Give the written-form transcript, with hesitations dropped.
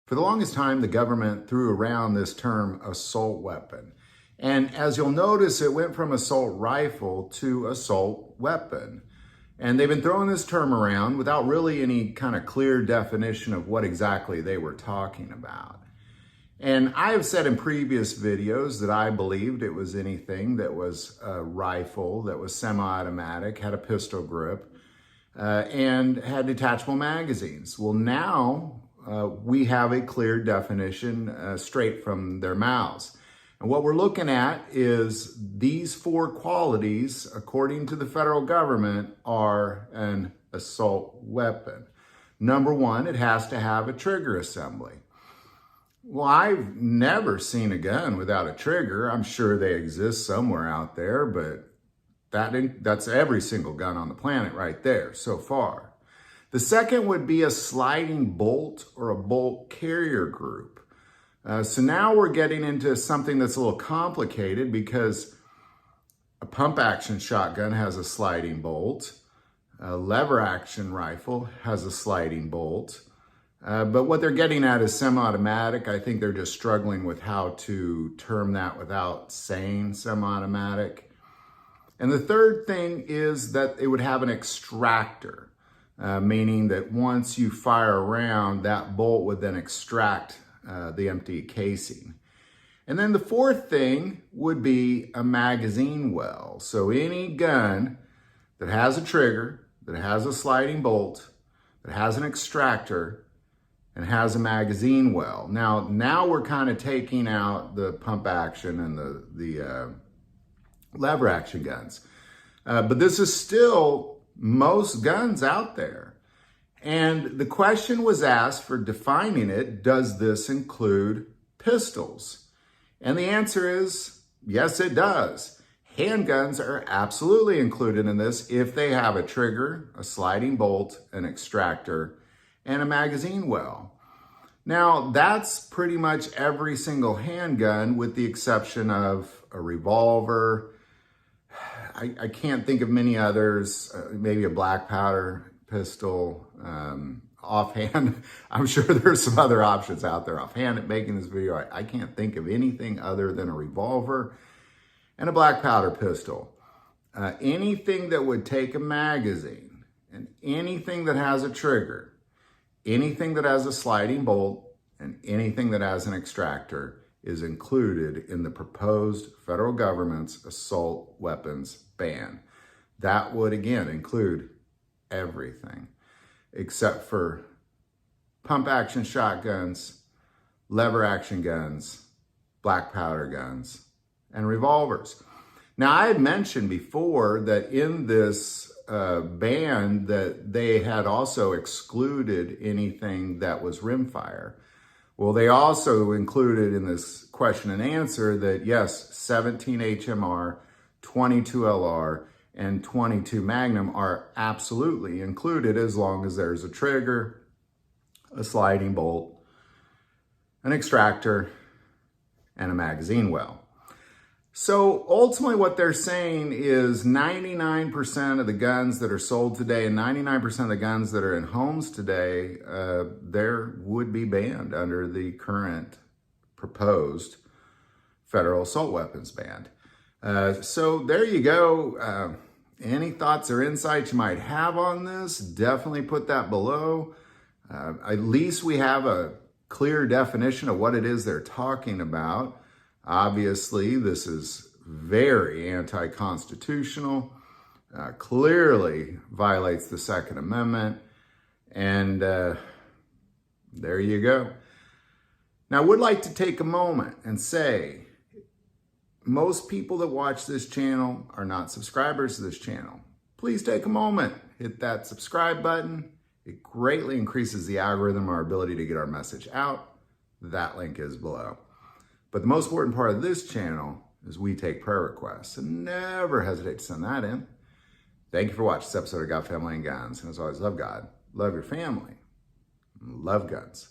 For the longest time, the government threw around this term assault weapon. And as you'll notice, it went from assault rifle to assault weapon. And they've been throwing this term around without really any kind of clear definition of what exactly they were talking about. And I have said in previous videos that I believed it was anything that was a rifle, that was semi-automatic, had a pistol grip, and had detachable magazines. Well, now we have a clear definition straight from their mouths. And what we're looking at is these 4 qualities, according to the federal government, are an assault weapon. Number 1, it has to have a trigger assembly. Well, I've never seen a gun without a trigger. I'm sure they exist somewhere out there, but that's every single gun on the planet right there so far. The second would be a sliding bolt or a bolt carrier group. So now we're getting into something that's a little complicated because a pump action shotgun has a sliding bolt. A lever action rifle has a sliding bolt. But what they're getting at is semi-automatic. I think they're just struggling with how to term that without saying semi-automatic. And the third thing is that it would have an extractor, meaning that once you fire a round, that bolt would then extract the empty casing. And then the fourth thing would be a magazine well. So any gun that has a trigger, that has a sliding bolt, that has an extractor, and has a magazine well. Now we're kind of taking out the pump action and the lever action guns. But this is still most guns out there. And the question was asked for defining it, does this include pistols? And the answer is, yes, it does. Handguns are absolutely included in this if they have a trigger, a sliding bolt, an extractor, and a magazine well. Now, that's pretty much every single handgun with the exception of a revolver. I can't think of many others, maybe a black powder pistol. Offhand, I'm sure there's some other options out there. Offhand at making this video, I can't think of anything other than a revolver and a black powder pistol. Anything that would take a magazine and anything that has a trigger, anything that has a sliding bolt, and anything that has an extractor is included in the proposed federal government's assault weapons ban. That would, again, include everything except for pump action shotguns, lever action guns, black powder guns, and revolvers. Now, I had mentioned before that in this ban that they had also excluded anything that was rimfire. Well, they also included in this question and answer that yes, 17 HMR, 22 LR, and 22 Magnum are absolutely included as long as there's a trigger, a sliding bolt, an extractor, and a magazine well. So ultimately what they're saying is 99% of the guns that are sold today and 99% of the guns that are in homes today, there would be banned under the current proposed federal assault weapons ban. So there you go. Any thoughts or insights you might have on this, definitely put that below. At least we have a clear definition of what it is they're talking about. Obviously, this is very anti-constitutional, clearly violates the Second Amendment, and there you go. Now, I would like to take a moment and say, most people that watch this channel are not subscribers to this channel. Please take a moment, hit that subscribe button. It greatly increases the algorithm, our ability to get our message out. That link is below. But the most important part of this channel is we take prayer requests, and never hesitate to send that in. Thank you for watching this episode of God, Family, and Guns. And as always, love God, love your family, love guns.